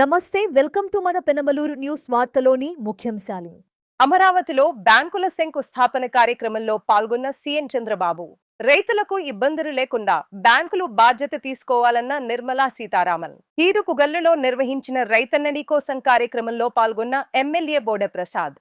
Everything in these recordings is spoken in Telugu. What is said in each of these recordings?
నమస్తే, వెల్కమ్ టు మన పెనమలూరు న్యూస్ వార్తలోని ముఖ్యాంశాలు. అమరావతిలో బ్యాంకుల శంకుస్థాపన కార్యక్రమంలో పాల్గొన్న సీఎం చంద్రబాబు. రైతులకు ఇబ్బందులు లేకుండా బ్యాంకులు బాధ్యత తీసుకోవాలన్న నిర్మలా సీతారామన్. ఈదుకుగల్లులో నిర్వహించిన రైతన్నడి కోసం కార్యక్రమంలో పాల్గొన్న ఎమ్మెల్యే బోడే ప్రసాద్.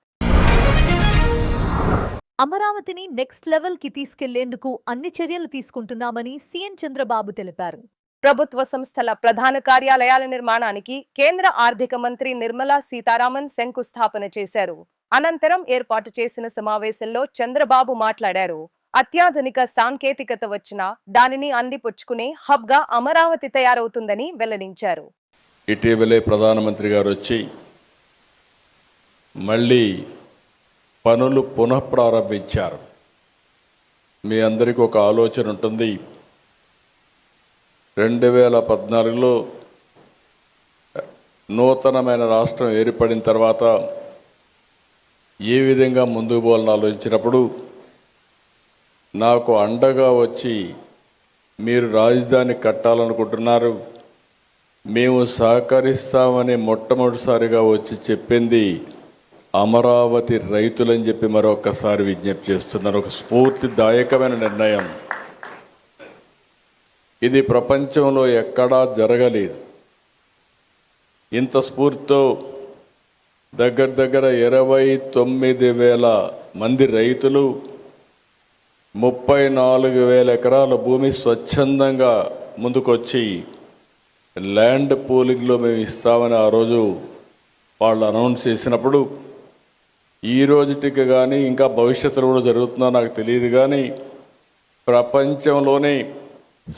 అమరావతిని నెక్స్ట్ లెవెల్ కి తీసుకెళ్లేందుకు అన్ని చర్యలు తీసుకుంటున్నామని సీఎం చంద్రబాబు తెలిపారు. ప్రభుత్వ సంస్థల ప్రధాన కార్యాలయాల నిర్మాణానికి కేంద్ర ఆర్థిక మంత్రి నిర్మలా సీతారామన్ శంకుస్థాపన చేశారు. అనంతరం ఏర్పాటు చేసిన సమావేశంలో చంద్రబాబు మాట్లాడారు. అత్యాధునిక సాంకేతికత వచ్చినా దానిని అందిపుచ్చుకునే హబ్ గా అమరావతి తయారవుతుందని వెల్లడించారు. ఇటీవలే ప్రధానమంత్రి గారు వచ్చి మళ్ళీ పనులు పునఃప్రారంభించారు. మీ అందరికీ ఒక ఆలోచన ఉంటుంది. 2014లో నూతనమైన రాష్ట్రం ఏర్పడిన తర్వాత ఏ విధంగా ముందుకు పోవాలని ఆలోచించినప్పుడు నాకు అండగా వచ్చి మీరు రాజధాని కట్టాలనుకుంటున్నారు, మేము సహకరిస్తామని మొట్టమొదటిసారిగా వచ్చి చెప్పింది అమరావతి రైతులని చెప్పి మరొకసారి విజ్ఞప్తి చేస్తున్నారు. ఒక స్ఫూర్తిదాయకమైన నిర్ణయం. ఇది ప్రపంచంలో ఎక్కడా జరగలేదు. ఇంత స్ఫూర్తితో దగ్గర 29,000 మంది రైతులు 34,000 ఎకరాల భూమి స్వచ్ఛందంగా ముందుకొచ్చి ల్యాండ్ పూలింగ్లో మేము ఇస్తామని ఆ రోజు వాళ్ళు అనౌన్స్ చేసినప్పుడు ఈ రోజుటికి కానీ ఇంకా భవిష్యత్తులో కూడా జరుగుతుందో నాకు తెలియదు, కానీ ప్రపంచంలోనే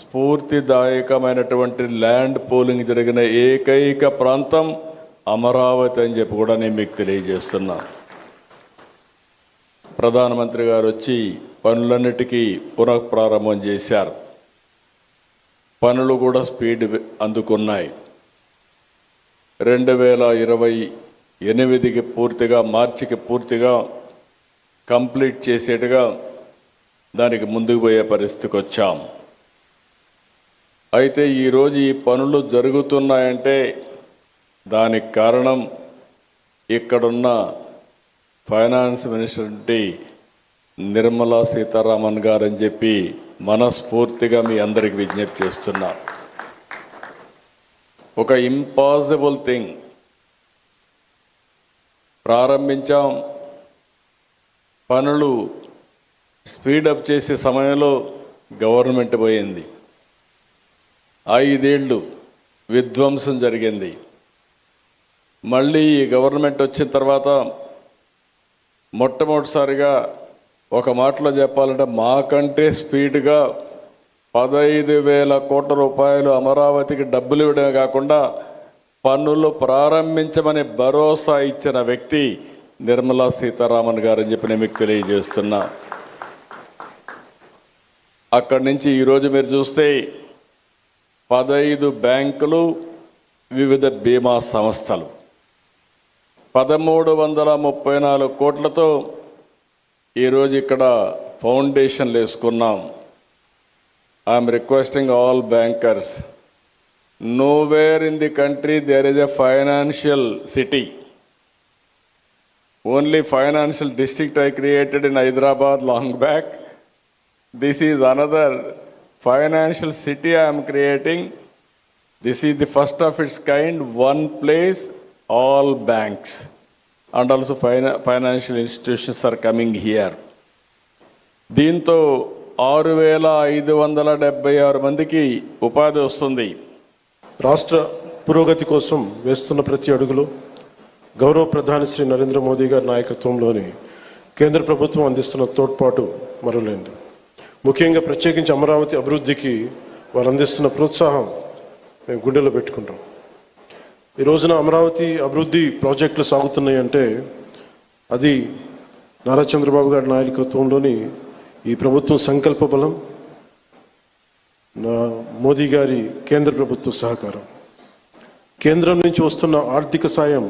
స్ఫూర్తిదాయకమైనటువంటి ల్యాండ్ పూలింగ్ జరిగిన ఏకైక ప్రాంతం అమరావతి అని చెప్పి కూడా నేను మీకు తెలియజేస్తున్నా. ప్రధానమంత్రి గారు వచ్చి పనులన్నిటికీ పునఃప్రారంభం చేశారు. పనులు కూడా స్పీడ్ అందుకున్నాయి. 2028కి పూర్తిగా, మార్చికి పూర్తిగా కంప్లీట్ చేసేట్టుగా దానికి ముందుకు పోయే పరిస్థితికి వచ్చాం. అయితే ఈరోజు ఈ పనులు జరుగుతున్నాయంటే దానికి కారణం ఇక్కడున్న ఫైనాన్స్ మినిస్టర్ నిర్మలా సీతారామన్ గారు అని చెప్పి మనస్ఫూర్తిగా మీ అందరికి విజ్ఞప్తి చేస్తున్నా. ఒక ఇంపాసిబుల్ థింగ్ ప్రారంభించాం. పనులు స్పీడప్ చేసే సమయంలో గవర్నమెంట్ పోయింది. 5 ఏళ్ళు విధ్వంసం జరిగింది. మళ్ళీ ఈ గవర్నమెంట్ వచ్చిన తర్వాత మొట్టమొదటిసారిగా ఒక మాటలో చెప్పాలంటే మాకంటే స్పీడ్గా 15,000 కోట్ల రూపాయలు అమరావతికి డబ్బులు ఇవ్వడమే కాకుండా పన్నులు ప్రారంభించమని భరోసా ఇచ్చిన వ్యక్తి నిర్మలా సీతారామన్ గారు అని చెప్పి నేను మీకు తెలియజేస్తున్నా. అక్కడి నుంచి ఈరోజు మీరు చూస్తే 15 బ్యాంకులు, వివిధ బీమా సంస్థలు 1334 కోట్లతో ఈరోజు ఇక్కడ ఫౌండేషన్లు వేసుకున్నాం. I'm requesting all bankers, nowhere in the country there is a financial city. Only financial district I created in Hyderabad long back. This is another financial city I am creating. This is the first of its kind, one place, all banks and also financial institutions are coming here. దీంతో 6,576 మందికి ఉపాధి వస్తుంది. రాష్ట్ర పురోగతి కోసం వేస్తున్న ప్రతి అడుగులో గౌరవ ప్రధాని శ్రీ నరేంద్ర మోదీ గారి నాయకత్వంలోని కేంద్ర ప్రభుత్వం అందిస్తున్న తోడ్పాటు మరులేంది. ముఖ్యంగా ప్రత్యేకించి అమరావతి అభివృద్ధికి వారు అందిస్తున్న ప్రోత్సాహం మేము గుండెలో పెట్టుకుంటాం. ఈ రోజున అమరావతి అభివృద్ధి ప్రాజెక్టులు సాగుతున్నాయి అంటే అది నారా చంద్రబాబు గారి నాయకత్వంలోని ఈ ప్రభుత్వం సంకల్ప బలం, మోదీ గారి కేంద్ర ప్రభుత్వ సహకారం. కేంద్రం నుంచి వస్తున్న ఆర్థిక సాయం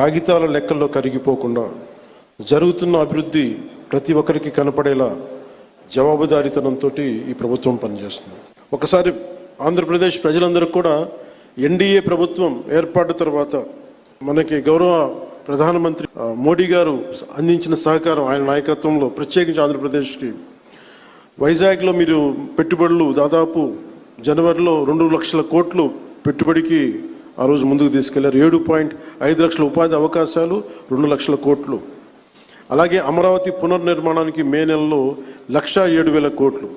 కాగితాల లెక్కల్లో కరిగిపోకుండా జరుగుతున్న అభివృద్ధి ప్రతి ఒక్కరికి కనపడేలా జవాబుదారీతనంతో ఈ ప్రభుత్వం పనిచేస్తుంది. ఒకసారి ఆంధ్రప్రదేశ్ ప్రజలందరూ కూడా ఎన్డీఏ ప్రభుత్వం ఏర్పాటు తర్వాత మనకి గౌరవ ప్రధానమంత్రి మోడీ గారు అందించిన సహకారం ఆయన నాయకత్వంలో ప్రత్యేకించి ఆంధ్రప్రదేశ్కి వైజాగ్లో మీరు పెట్టుబడులు దాదాపు జనవరిలో 2 లక్షల కోట్లు పెట్టుబడికి ఆ రోజు ముందుకు తీసుకెళ్లారు. 7.5 లక్షల ఉపాధి అవకాశాలు, 2 లక్షల కోట్లు. అలాగే అమరావతి పునర్నిర్మాణానికి మే నెలలో 1,07,000 కోట్లు,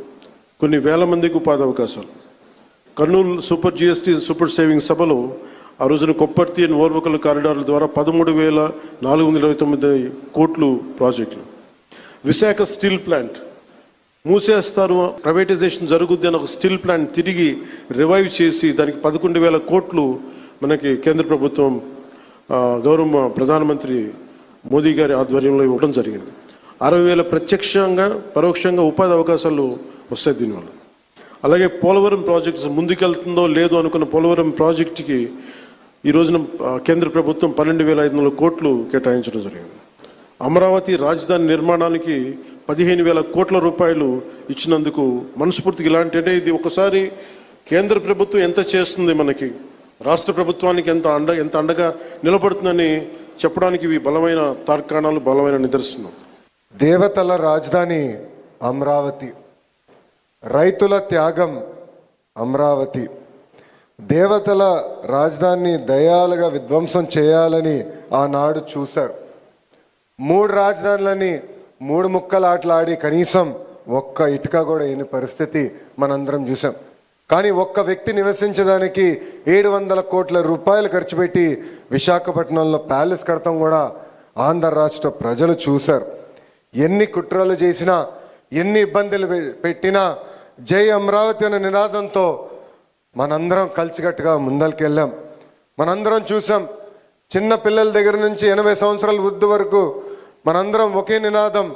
కొన్ని వేల మందికి ఉపాధి అవకాశాలు. Kurnool super GST super saving సభలో ఆ రోజున కొప్పర్తి అండ్ ఓర్వకల్ కారిడార్ల ద్వారా 13,429 కోట్లు ప్రాజెక్టులు. విశాఖ స్టీల్ ప్లాంట్ మూసేస్తారు, ప్రైవేటైజేషన్ జరుగుద్ది అని ఒక స్టీల్ ప్లాంట్ తిరిగి రివైవ్ చేసి దానికి 11,000 కోట్లు మనకి కేంద్ర ప్రభుత్వం గౌరవ ప్రధానమంత్రి మోదీ గారి ఆధ్వర్యంలో ఇవ్వడం జరిగింది. 60,000 ప్రత్యక్షంగా పరోక్షంగా ఉపాధి అవకాశాలు వస్తాయి దీనివల్ల. అలాగే పోలవరం ప్రాజెక్ట్స్ ముందుకెళ్తుందో లేదో అనుకున్న పోలవరం ప్రాజెక్టుకి ఈ రోజున కేంద్ర ప్రభుత్వం 12,500 కోట్లు కేటాయించడం జరిగింది. అమరావతి రాజధాని నిర్మాణానికి 15,000 కోట్ల రూపాయలు ఇచ్చినందుకు మనస్ఫూర్తిగా ఇలాంటి, అంటే ఇది ఒకసారి కేంద్ర ప్రభుత్వం ఎంత చేస్తుంది మనకి, రాష్ట్ర ప్రభుత్వానికి ఎంత అండగా నిలబడుతుందని చెప్పడానికి ఇవి బలమైన తార్కాణాలు, బలమైన నిదర్శనం. దేవతల రాజధాని అమరావతి, రైతుల త్యాగం అమరావతి. దేవతల రాజధానిని దయాలుగా విధ్వంసం చేయాలని ఆనాడు చూశారు. 3 రాజధానులని 3 ముక్కలాటలాడి కనీసం ఒక్క ఇటుక కూడా అయిన పరిస్థితి మనందరం చూసాం. కానీ ఒక్క వ్యక్తి నివసించడానికి 700 కోట్ల రూపాయలు ఖర్చు పెట్టి విశాఖపట్నంలో ప్యాలెస్ కడతాం కూడా ఆంధ్ర రాష్ట్ర ప్రజలు చూశారు. ఎన్ని కుట్రలు చేసినా, ఎన్ని ఇబ్బందులు పెట్టినా జై అమరావతి అనే నినాదంతో మనందరం కలిసికట్టుగా ముందరికెళ్ళాం. మనందరం చూసాం, చిన్న పిల్లల దగ్గర నుంచి 80 సంవత్సరాల వృద్ధి వరకు మనందరం ఒకే నినాదం,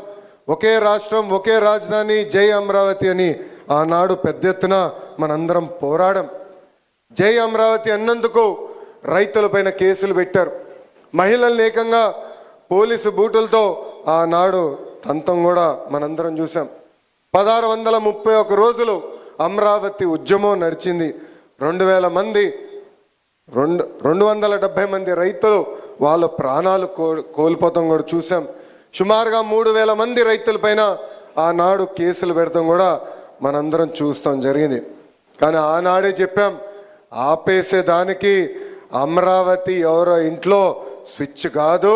ఒకే రాష్ట్రం, ఒకే రాజధాని, జై అమరావతి అని ఆనాడు పెద్ద ఎత్తున మనందరం పోరాడం. జై అమరావతి అన్నందుకు రైతులపైన కేసులు పెట్టారు. మహిళల్ని ఏకంగా పోలీసు బూటులతో ఆనాడు తంతం కూడా మనందరం చూసాం. 1631 రోజులు అమరావతి ఉద్యమం నడిచింది. 2,000 మంది 270 మంది రైతులు వాళ్ళ ప్రాణాలు కోల్పోతాం కూడా చూసాం. సుమారుగా 3,000 మంది రైతులపైన ఆనాడు కేసులు పెడతాం కూడా మనందరం చూస్తాం జరిగింది. కానీ ఆనాడే చెప్పాం, ఆపేసేదానికి అమరావతి ఎవరో ఇంట్లో స్విచ్ కాదు,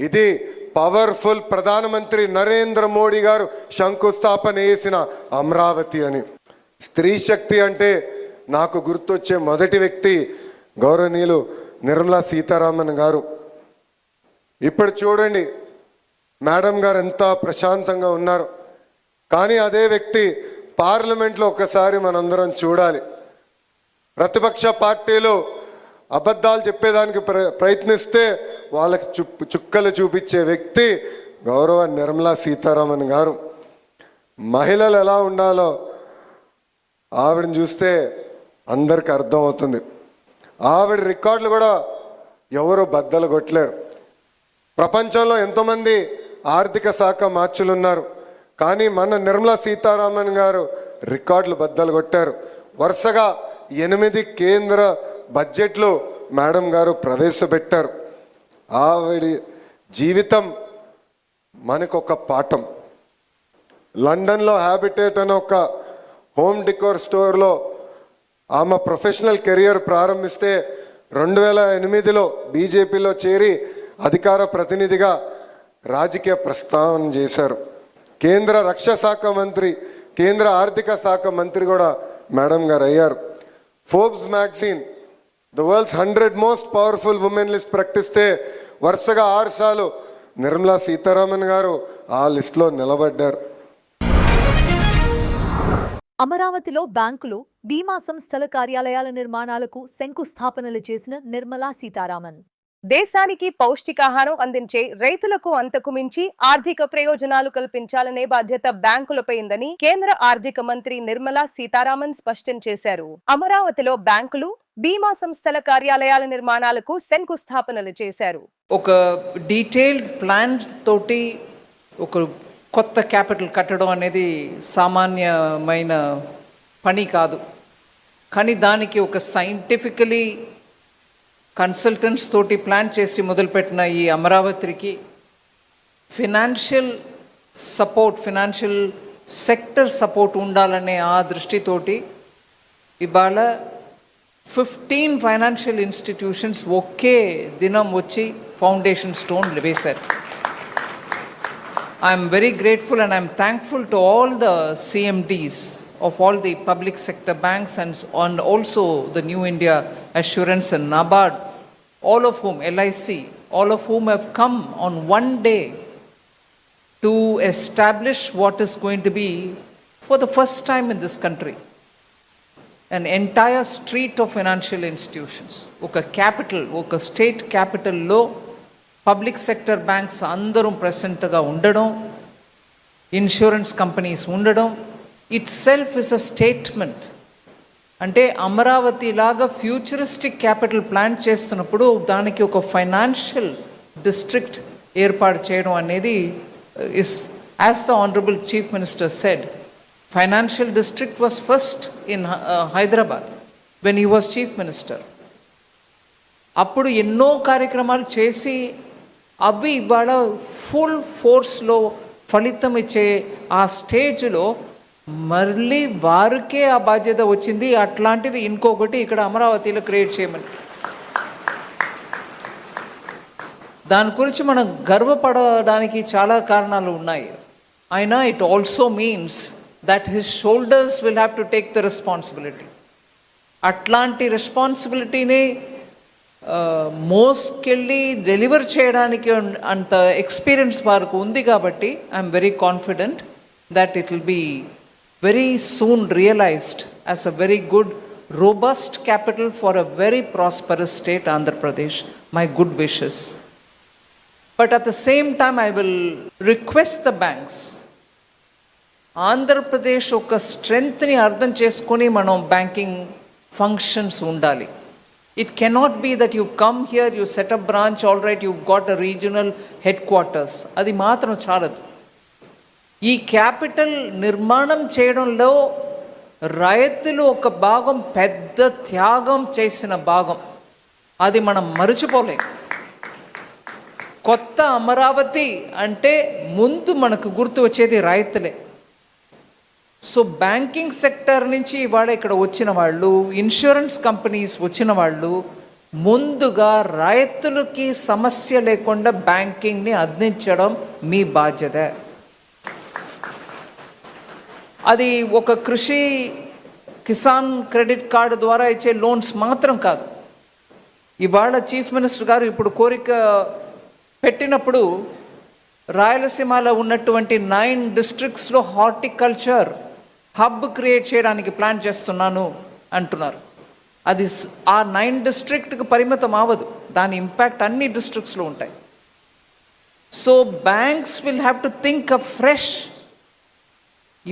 ఇది పవర్ఫుల్ ప్రధానమంత్రి నరేంద్ర మోడీ గారు శంకుస్థాపన చేసిన అమరావతి అని. స్త్రీ శక్తి అంటే నాకు గుర్తొచ్చే మొదటి వ్యక్తి గౌరవనీయులు నిర్మలా సీతారామన్ గారు. ఇప్పుడు చూడండి మేడం గారు ఎంత ప్రశాంతంగా ఉన్నారు. కానీ అదే వ్యక్తి పార్లమెంట్లో ఒకసారి మనందరం చూడాలి. ప్రతిపక్ష పార్టీలు అబద్ధాలు చెప్పేదానికి ప్రయత్నిస్తే వాళ్ళకి చుక్కలు చూపించే వ్యక్తి గౌరవ నిర్మలా సీతారామన్ గారు. మహిళలు ఎలా ఉండాలో ఆవిడని చూస్తే అందరికి అర్థమవుతుంది. ఆవిడ రికార్డులు కూడా ఎవరు బద్దలు కొట్టలేరు. ప్రపంచంలో ఎంతోమంది ఆర్థిక శాఖ మార్చులు ఉన్నారు, కానీ మన నిర్మలా సీతారామన్ గారు రికార్డులు బద్దలు కొట్టారు. వరుసగా 8 కేంద్ర బడ్జెట్లు మేడం గారు ప్రవేశపెట్టారు. ఆవిడ జీవితం మనకొక పాఠం. లండన్లో హ్యాబిటేట్ అనే ఒక హోమ్ డెకోర్ స్టోర్లో ఆమె ప్రొఫెషనల్ కెరియర్ ప్రారంభిస్తే 2008లో బీజేపీలో చేరి అధికార ప్రతినిధిగా రాజకీయ ప్రస్థానం చేశారు. కేంద్ర రక్షణ శాఖ మంత్రి, కేంద్ర ఆర్థిక శాఖ మంత్రి కూడా మేడం గారు అయ్యారు. Forbes magazine the world's 100 most powerful women list ప్రకటిస్తే వరుసగా 6 సార్లు నిర్మలా సీతారామన్ గారు ఆ లిస్టులో నిలబడ్డారు. అమరావతిలో బ్యాంకులు, బీమా సంస్థల కార్యాలయాల నిర్మాణాలకు శంకుస్థాపనలు చేసిన నిర్మలా సీతారామన్. దేశానికి పౌష్టికాహారం అందించే రైతులకు అంతకు మించి ఆర్థిక ప్రయోజనాలు కల్పించాలనే బాధ్యత బ్యాంకులపై ఉందని కేంద్ర ఆర్థిక మంత్రి నిర్మలా సీతారామన్ స్పష్టం చేశారు. అమరావతిలో బ్యాంకులు, బీమా సంస్థల కార్యాలయాల నిర్మాణాలకు శంకుస్థాపనలు చేశారు. ఒక డీటెయిల్డ్ ప్లాన్ తోటి ఒక కొత్త క్యాపిటల్ కట్టడం అనేది సామాన్యమైన పని కాదు. కానీ దానికి ఒక సైంటిఫికలీ కన్సల్టెంట్స్ తోటి ప్లాన్ చేసి మొదలుపెట్టిన ఈ అమరావతికి financial support, financial sector support ఉండాలనే ఆ దృష్టితోటి ఇవాళ 15 ఫైనాన్షియల్ ఇన్స్టిట్యూషన్స్ ఒకే దినం వచ్చి ఫౌండేషన్ స్టోన్ వేశారు. I am very grateful and I am thankful to all the CMDs of all the public sector banks and also the New India Assurance and NABARD, all of whom, LIC, all of whom have come on one day to establish what is going to be, for the first time in this country, an entire street of financial institutions. Oka capital, oka state capital lo public sector banks అందరూ ప్రెసెంట్గా ఉండడం, ఇన్సూరెన్స్ కంపెనీస్ ఉండడం, it self is a statement. అంటే అమరావతి లాగా ఫ్యూచరిస్టిక్ క్యాపిటల్ ప్లాన్ చేస్తున్నప్పుడు దానికి ఒక ఫైనాన్షియల్ డిస్ట్రిక్ట్ ఏర్పాటు చేయడం అనేది is, as the honourable chief minister said, financial district was first in Hyderabad when he was chief minister. అప్పుడు ఎన్నో కార్యక్రమాలు చేసి అవి ఇవాళ ఫుల్ ఫోర్స్లో ఫలితం ఇచ్చే ఆ స్టేజ్లో మళ్ళీ వారికే ఆ బాధ్యత వచ్చింది. అట్లాంటిది ఇంకొకటి ఇక్కడ అమరావతిలో క్రియేట్ చేయమని, దాని గురించి మనం గర్వపడడానికి చాలా కారణాలు ఉన్నాయి. అయినా it also means that his shoulders will have to take the responsibility. అట్లాంటి రెస్పాన్సిబిలిటీని మోస్కెళ్ళి డెలివర్ చేయడానికి అంత ఎక్స్పీరియన్స్ వారికి ఉంది. కాబట్టి I'm very confident that it will be very soon realised as a very good robust capital for a very prosperous state, Andhra Pradesh. My good wishes. But at the same time, I will request the banks, Andhra Pradesh oka strength ni ardham cheskoni manam banking functions undali. It cannot be that you've come here, you set up branch, all right, you've got a regional headquarters. Adi matram chaladu. ఈ క్యాపిటల్ నిర్మాణం చేయడంలో రైతులు ఒక భాగం, పెద్ద త్యాగం చేసిన భాగం, అది మనం మరచిపోలేం. కొత్త అమరావతి అంటే ముందు మనకు గుర్తు వచ్చేది రైతులే. సో బ్యాంకింగ్ సెక్టర్ నుంచి ఇవాళ ఇక్కడ వచ్చిన వాళ్ళు, ఇన్సూరెన్స్ కంపెనీస్ వచ్చిన వాళ్ళు ముందుగా రైతులకి సమస్య లేకుండా బ్యాంకింగ్ని అందించడం మీ బాధ్యత. అది ఒక కృషి కిసాన్ క్రెడిట్ కార్డు ద్వారా ఇచ్చే లోన్స్ మాత్రం కాదు. ఇవాళ చీఫ్ మినిస్టర్ గారు ఇప్పుడు కోరిక పెట్టినప్పుడు రాయలసీమలో ఉన్నటువంటి 9 డిస్ట్రిక్ట్స్లో హార్టికల్చర్ హబ్ క్రియేట్ చేయడానికి ప్లాన్ చేస్తున్నాను అంటున్నారు. అది ఆ 9 డిస్ట్రిక్ట్కి పరిమితం అవ్వదు, దాని ఇంపాక్ట్ అన్ని డిస్ట్రిక్ట్స్లో ఉంటాయి. So banks will have to think afresh.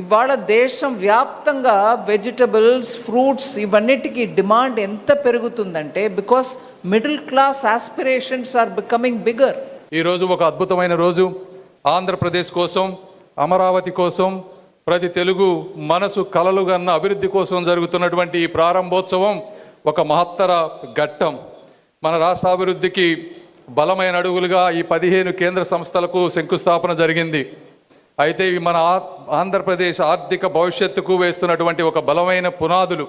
ఇవాళ దేశం వ్యాప్తంగా వెజిటబుల్స్, ఫ్రూట్స్ ఇవన్నిటికీ డిమాండ్ ఎంత పెరుగుతుందంటే because middle class aspirations are becoming bigger. ఈరోజు ఒక అద్భుతమైన రోజు. ఆంధ్రప్రదేశ్ కోసం, అమరావతి కోసం, ప్రతి తెలుగు మనసు కలలు కన్న అభివృద్ధి కోసం జరుగుతున్నటువంటి ఈ ప్రారంభోత్సవం ఒక మహత్తర ఘట్టం. మన రాష్ట్ర అభివృద్ధికి బలమైన అడుగులుగా ఈ 15 కేంద్ర సంస్థలకు శంకుస్థాపన జరిగింది. అయితే ఇవి మన ఆంధ్రప్రదేశ్ ఆర్థిక భవిష్యత్తుకు వేస్తున్నటువంటి ఒక బలమైన పునాదులు.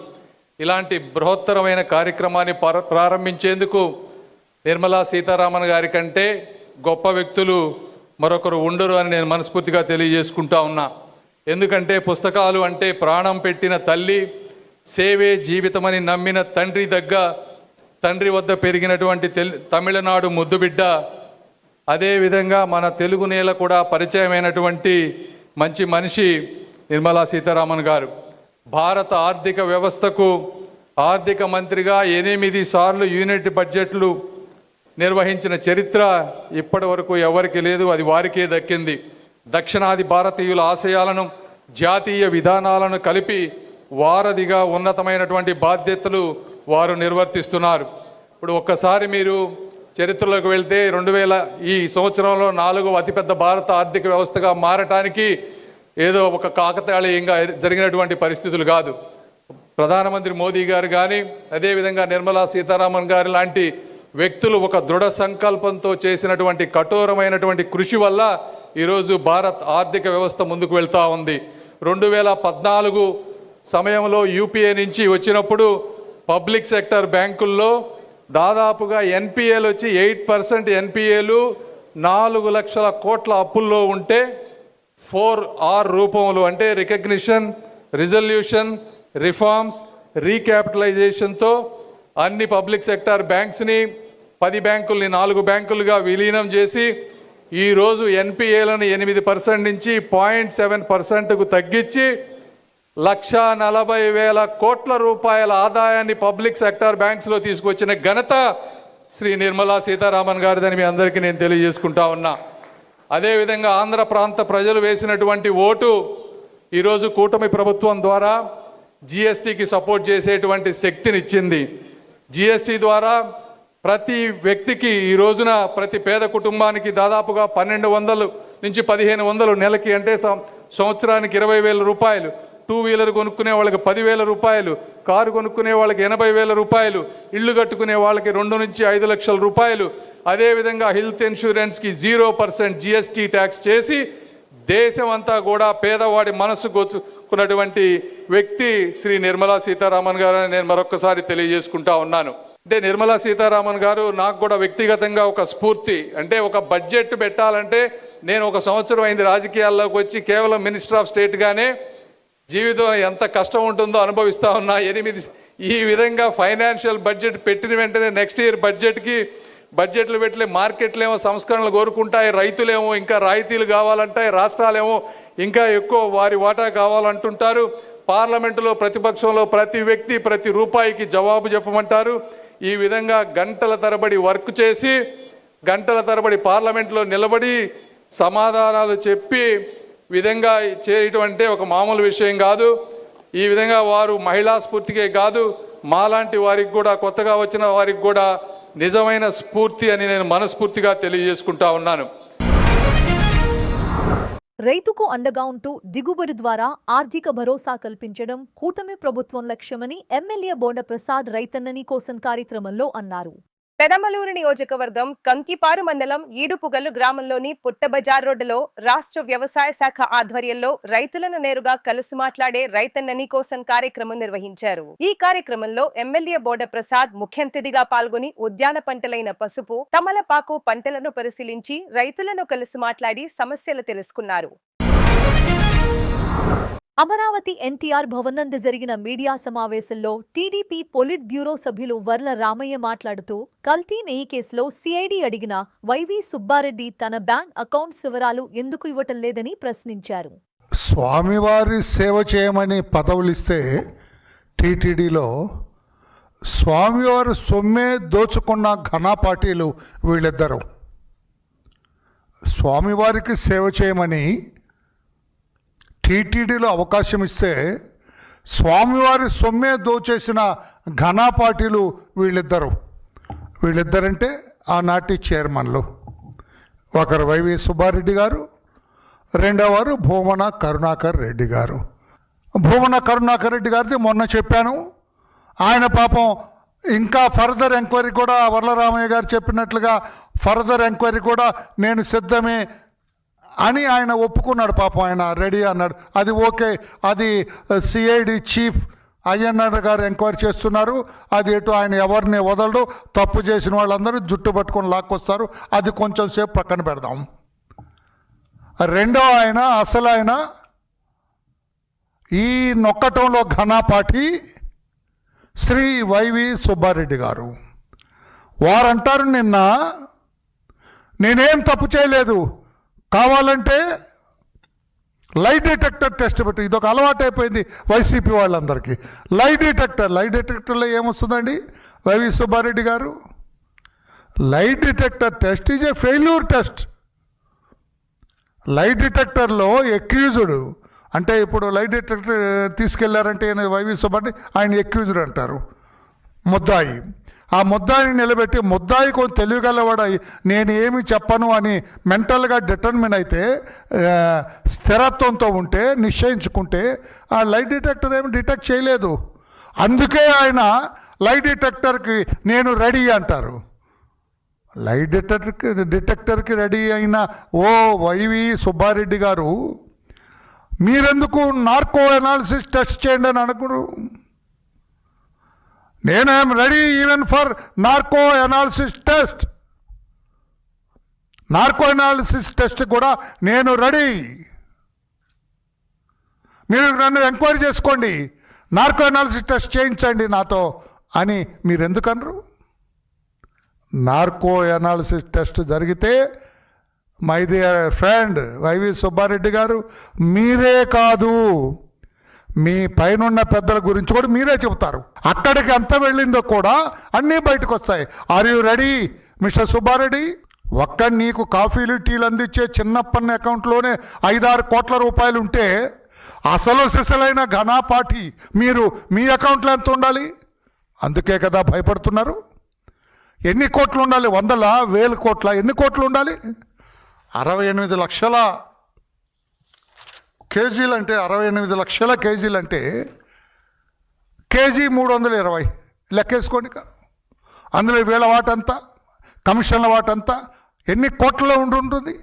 ఇలాంటి బృహత్తరమైన కార్యక్రమాన్ని ప్రారంభించేందుకు నిర్మలా సీతారామన్ గారి కంటే గొప్ప వ్యక్తులు మరొకరు ఉండరు అని నేను మనస్ఫూర్తిగా తెలియజేసుకుంటా ఉన్నా. ఎందుకంటే పుస్తకాలు అంటే ప్రాణం పెట్టిన తల్లి, సేవే జీవితమని నమ్మిన తండ్రి వద్ద పెరిగినటువంటి తమిళనాడు ముద్దుబిడ్డ, అదేవిధంగా మన తెలుగు నేల కూడా పరిచయమైనటువంటి మంచి మనిషి నిర్మలా సీతారామన్ గారు. భారత ఆర్థిక వ్యవస్థకు ఆర్థిక మంత్రిగా 8 సార్లు యూనిట్ బడ్జెట్లు నిర్వహించిన చరిత్ర ఇప్పటి వరకు ఎవరికి లేదు, అది వారికే దక్కింది. దక్షిణాది భారతీయుల ఆశయాలను, జాతీయ విధానాలను కలిపి వారధిగా ఉన్నతమైనటువంటి బాధ్యతలు వారు నిర్వర్తిస్తున్నారు. ఇప్పుడు ఒక్కసారి మీరు చరిత్రలోకి వెళ్తే 2000 ఈ సంవత్సరంలో 4వ అతిపెద్ద భారత ఆర్థిక వ్యవస్థగా మారటానికి ఏదో ఒక కాకతాళీయంగా జరిగినటువంటి పరిస్థితులు కాదు. ప్రధానమంత్రి మోదీ గారు కానీ అదేవిధంగా నిర్మలా సీతారామన్ గారు లాంటి వ్యక్తులు ఒక దృఢ సంకల్పంతో చేసినటువంటి కఠోరమైనటువంటి కృషి వల్ల ఈరోజు భారత్ ఆర్థిక వ్యవస్థ ముందుకు వెళ్తూ ఉంది. 2014 సమయంలో యూపీఏ నుంచి వచ్చినప్పుడు పబ్లిక్ సెక్టర్ బ్యాంకుల్లో దాదాపుగా ఎన్పిఏలు వచ్చి 8% ఎన్పిఏలు 4 లక్షల కోట్ల అప్పుల్లో ఉంటే 4R రూపంలో అంటే రికగ్నిషన్, రిజల్యూషన్, రిఫార్మ్స్, రీక్యాపిటలైజేషన్తో అన్ని పబ్లిక్ సెక్టార్ బ్యాంక్స్ని 10 బ్యాంకుల్ని 4 బ్యాంకులుగా విలీనం చేసి ఈరోజు ఎన్పిఏలను 8% నుంచి 0.7%కు తగ్గించి 1,40,000 కోట్ల రూపాయల ఆదాయాన్ని పబ్లిక్ సెక్టార్ బ్యాంక్స్లో తీసుకొచ్చిన ఘనత శ్రీ నిర్మలా సీతారామన్ గారిదని మీ అందరికీ నేను తెలియజేసుకుంటా ఉన్నా. అదేవిధంగా ఆంధ్ర ప్రాంత ప్రజలు వేసినటువంటి ఓటు ఈరోజు కూటమి ప్రభుత్వం ద్వారా జిఎస్టీకి సపోర్ట్ చేసేటువంటి శక్తినిచ్చింది. జిఎస్టీ ద్వారా ప్రతి వ్యక్తికి ఈ రోజున ప్రతి పేద కుటుంబానికి దాదాపుగా 1,200 నుంచి 1,500 నెలకి అంటే సంవత్సరానికి 20,000 రూపాయలు, 2 వీలర్ కొనుక్కునే వాళ్ళకి 10,000 రూపాయలు, కారు కొనుక్కునే వాళ్ళకి 80,000 రూపాయలు, ఇల్లు కట్టుకునే వాళ్ళకి 2 నుంచి 5 లక్షల రూపాయలు, అదేవిధంగా హెల్త్ ఇన్సూరెన్స్కి 0% జిఎస్టీ ట్యాక్స్ చేసి దేశం అంతా కూడా పేదవాడి మనసు గోచుకున్నటువంటి వ్యక్తి శ్రీ నిర్మలా సీతారామన్ గారు అని నేను మరొకసారి తెలియజేసుకుంటా ఉన్నాను. అంటే నిర్మలా సీతారామన్ గారు నాకు కూడా వ్యక్తిగతంగా ఒక స్ఫూర్తి. అంటే ఒక బడ్జెట్ పెట్టాలంటే నేను 1 సంవత్సరం అయింది రాజకీయాల్లోకి వచ్చి కేవలం మినిస్టర్ ఆఫ్ స్టేట్గానే జీవితం ఎంత కష్టం ఉంటుందో అనుభవిస్తూ ఉన్నా. ఈ విధంగా ఫైనాన్షియల్ బడ్జెట్ పెట్టిన వెంటనే నెక్స్ట్ ఇయర్ బడ్జెట్లు పెట్టలే, మార్కెట్లేమో సంస్కరణలు కోరుకుంటాయి, రైతులేమో ఇంకా రాయితీలు కావాలంటాయి, రాష్ట్రాలేమో ఇంకా ఎక్కువ వారి వాటా కావాలంటుంటారు, పార్లమెంటులో ప్రతిపక్షంలో ప్రతి వ్యక్తి ప్రతి రూపాయికి జవాబు చెప్పమంటారు. ఈ విధంగా గంటల తరబడి వర్క్ చేసి గంటల తరబడి పార్లమెంట్లో నిలబడి సమాధానాలు చెప్పి విధంగా చేయటం అంటే ఒక మామూలు విషయం కాదు. ఈ విధంగా వారు మహిళా స్ఫూర్తికే కాదు, మాలాంటి వారికి కూడా, కొత్తగా వచ్చిన వారికి కూడా నిజమైన స్ఫూర్తి అని నేను మనస్ఫూర్తిగా తెలియజేసుకుంటా ఉన్నాను. రైతుకు అండగా ఉంటూ దిగుబడి ద్వారా ఆర్థిక భరోసా కల్పించడం కూటమి ప్రభుత్వం లక్ష్యమని ఎమ్మెల్యే బోండ ప్రసాద్ రైతన్నని కోసం కార్యక్రమంలో అన్నారు. పెనమలూరు నియోజకవర్గం కంకిపారు మండలం ఈడుపుగల్లు గ్రామంలోని పుట్టబజార్ రోడ్డులో రాష్ట్ర వ్యవసాయ శాఖ ఆధ్వర్యంలో రైతులను నేరుగా కలిసి మాట్లాడే రైతన్నని కోసం కార్యక్రమం నిర్వహించారు. ఈ కార్యక్రమంలో ఎమ్మెల్యే బోడ ప్రసాద్ ముఖ్య అతిథిగా పాల్గొని ఉద్యాన పంటలైన పసుపు, తమలపాకు పంటలను పరిశీలించి రైతులను కలిసి మాట్లాడి సమస్యలు తెలుసుకున్నారు. అమరావతి ఎన్టీఆర్ భవన్ నందు జరిగిన మీడియా సమావేశంలో టీడీపీ పొలిట్ బ్యూరో సభ్యులు వర్ల రామయ్య మాట్లాడుతూ కల్తీ నెయ్యి కేసులో సిఐడి అడిగిన వైవి సుబ్బారెడ్డి తన బ్యాంక్ అకౌంట్స్ వివరాలు ఎందుకు ఇవ్వటం లేదని ప్రశ్నించారు. స్వామివారి సేవ చేయమని పదవులిస్తే టీటీడీలో స్వామివారి సొమ్మే దోచుకున్న ఘన పార్టీలు వీళ్ళిద్దరు. స్వామివారికి సేవ చేయమని టీటీడీలో అవకాశం ఇస్తే స్వామివారి సొమ్మే దోచేసిన ఘనా పార్టీలు వీళ్ళిద్దరంటే ఆనాటి చైర్మన్లు. ఒకరు వైవి సుబ్బారెడ్డి గారు, రెండవవారు భూమన కరుణాకర్ రెడ్డి గారు. భూమన కరుణాకర్ రెడ్డి గారిది మొన్న చెప్పాను. ఆయన పాపం ఇంకా ఫర్దర్ ఎంక్వైరీ కూడా వర్లరామయ్య గారు చెప్పినట్లుగా ఫర్దర్ ఎంక్వైరీ కూడా నేను సిద్ధమే అని ఆయన ఒప్పుకున్నాడు. పాపం ఆయన రెడీ అన్నాడు. అది ఓకే, అది సిఐడి చీఫ్ అయ్యన్నర్ గారు ఎంక్వైరీ చేస్తున్నారు. అది ఎటు ఆయన ఎవరిని వదలడు, తప్పు చేసిన వాళ్ళందరూ జుట్టు పట్టుకొని లాక్కొస్తారు. అది కొంచెం సేపు పక్కన పెడదాం. రెండో ఆయన అసలు ఆయన ఈ నొక్కటంలో ఘనాపాఠి శ్రీ వైవి సుబ్బారెడ్డి గారు. వారంటారు నిన్న నేనేం తప్పు చేయలేదు, కావాలంటే లై డిటెక్టర్ టెస్ట్ పెట్టి, ఇదొక అలవాటు అయిపోయింది వైసీపీ వాళ్ళందరికీ. లై డిటెక్టర్లో ఏమొస్తుందండి వైవి సుబ్బారెడ్డి గారు? Lie detector test is a failure test. లై డిటెక్టర్లో ఎక్యూజ్డ్ అంటే ఇప్పుడు లై డిటెక్టర్ తీసుకెళ్లారంటే వైవి సుబ్బారెడ్డి ఆయన ఎక్యూజ్డ్ అంటారు, ముద్దాయి. ఆ ముద్దాయిని నిలబెట్టి ముద్దాయి కొంచెం తెలియగలవాడ నేను ఏమి చెప్పను అని మెంటల్గా డిటర్మిన్ అయితే, స్థిరత్వంతో ఉంటే, నిశ్చయించుకుంటే ఆ లై డిటెక్టర్ ఏమి డిటెక్ట్ చేయలేదు. అందుకే ఆయన లై డిటెక్టర్కి నేను రెడీ అంటారు. లై డిటెక్టర్కి రెడీ అయిన ఓ వైవి సుబ్బారెడ్డి గారు మీరెందుకు నార్కో అనాలిసిస్ టెస్ట్ చేయండి అని అనుకున్నారు? నేను I'm ready even for narco analysis test. Narco analysis test కూడా నేను రెడీ. మీరు నన్ను ఎంక్వైరీ చేసుకోండి, నార్కో అనాలిసిస్ టెస్ట్ చేయించండి నాతో అని మీరు ఎందుకు అనరు? నార్కో అనాలిసిస్ టెస్ట్ జరిగితే my dear friend YV Subbareddy గారు, మీరే కాదు మీ పైనున్న పెద్దల గురించి కూడా మీరే చెబుతారు. అక్కడికి ఎంత వెళ్ళిందో కూడా అన్నీ బయటకు వస్తాయి. Are you ready mister Subbareddy? ఒక్క నీకు కాఫీలు టీలు అందించే చిన్నప్పన్న అకౌంట్లోనే 5-6 కోట్ల రూపాయలు ఉంటే అసలు సిసలైన ఘనాపాఠి మీరు మీ అకౌంట్లో ఎంత ఉండాలి? అందుకే కదా భయపడుతున్నారు. ఎన్ని కోట్లు ఉండాలి? 100,000 కోట్ల? ఎన్ని కోట్లు ఉండాలి? 68 లక్షల కేజీలు అంటే 68 లక్షల కేజీలు అంటే కేజీ 320 లెక్కేసుకోండి. అందులో వీళ్ళ వాటంతా, కమిషన్ల వాటంతా ఎన్ని కోట్లలో ఉంటుంది?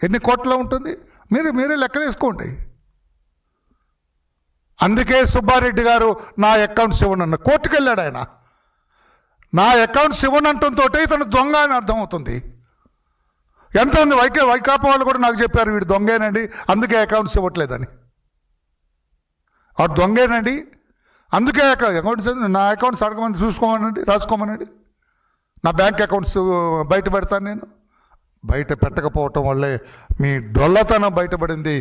ఎన్ని కోట్లలో ఉంటుంది? మీరే లెక్కలేసుకోండి. అందుకే సుబ్బారెడ్డి గారు నా అకౌంట్స్ ఇవ్వనన్న కోర్టుకు వెళ్ళాడు. ఆయన నా అకౌంట్స్ ఇవ్వనంటంతో ఇతను దొంగ అని అర్థమవుతుంది. ఎంత ఉంది? వైకాపా వాళ్ళు కూడా నాకు చెప్పారు వీడు దొంగేనండి, అందుకే అకౌంట్స్ ఇవ్వట్లేదని. వాడు దొంగేనండి, అందుకే అకౌంట్స్ నా అకౌంట్స్ అడగమని చూసుకోమనండి, రాసుకోమనండి. నా బ్యాంక్ అకౌంట్స్ బయట పెడతాను. నేను బయట పెట్టకపోవటం వల్లే మీ డొల్లతనం బయటపడింది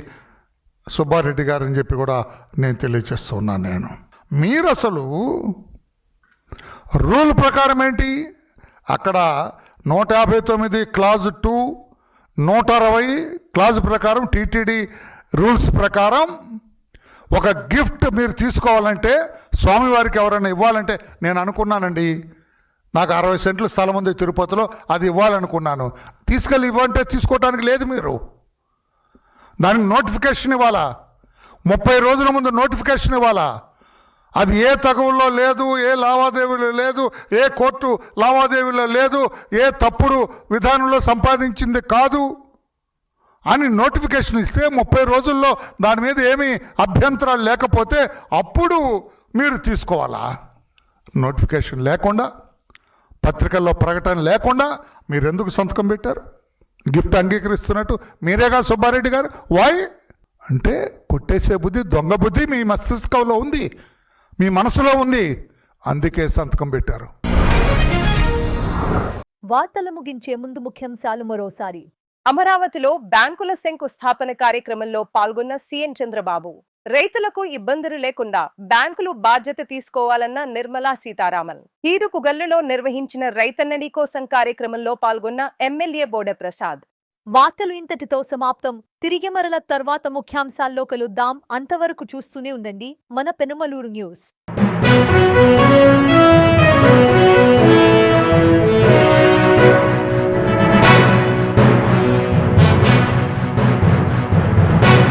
సుబ్బారెడ్డి గారు అని చెప్పి కూడా నేను తెలియజేస్తున్నాను. మీరు అసలు రూల్ ప్రకారం ఏంటి? అక్కడ 159 క్లాజ్ 2, 160 క్లాజ్ ప్రకారం టీటీడీ రూల్స్ ప్రకారం ఒక గిఫ్ట్ మీరు తీసుకోవాలంటే, స్వామివారికి ఎవరైనా ఇవ్వాలంటే, నేను అనుకున్నానండి నాకు 60 సెంట్ల స్థలం ఉంది తిరుపతిలో, అది ఇవ్వాలనుకున్నాను. తీసుకెళ్ళి ఇవ్వంటే తీసుకోవటానికి లేదు. మీరు దానికి నోటిఫికేషన్ ఇవ్వాలా, 30 రోజుల ముందు నోటిఫికేషన్ ఇవ్వాలా. అది ఏ తగువుల్లో లేదు, ఏ లావాదేవీలో లేదు, ఏ కోర్టు లావాదేవీలో లేదు, ఏ తప్పుడు విధానంలో సంపాదించింది కాదు అని నోటిఫికేషన్ ఇస్తే 30 రోజుల్లో దాని మీద ఏమీ అభ్యంతరాలు లేకపోతే అప్పుడు మీరు తీసుకోవాలా. నోటిఫికేషన్ లేకుండా, పత్రికల్లో ప్రకటన లేకుండా మీరు ఎందుకు సంతకం పెట్టారు? గిఫ్ట్ అంగీకరిస్తున్నట్టు మీరేగా సుబ్బారెడ్డి గారు. వై అంటే కొట్టేసే బుద్ధి, దొంగ బుద్ధి మీ మస్తిష్కంలో ఉంది, మీ మనసులో ఉంది, అందుకే సంతకం పెట్టారు. వార్తలు ముగించే ముందు ముఖ్యాంశాలు మరోసారి. అమరావతిలో బ్యాంకుల శంకుస్థాపన కార్యక్రమంలో పాల్గొన్న సీఎం చంద్రబాబు. రైతులకు ఇబ్బందులు లేకుండా బ్యాంకులు బాధ్యత తీసుకోవాలన్న నిర్మలా సీతారామన్. ఈదుకుగల్లులో నిర్వహించిన రైతన్నడి కోసం కార్యక్రమంలో పాల్గొన్న ఎమ్మెల్యే బోడ ప్రసాద్. వార్తలు ఇంతటితో సమాప్తం. తిరిగి మరల తర్వాత ముఖ్యాంశాల్లో కలుద్దాం. అంతవరకు చూస్తూనే ఉండండి మన పెనుమలూరు న్యూస్.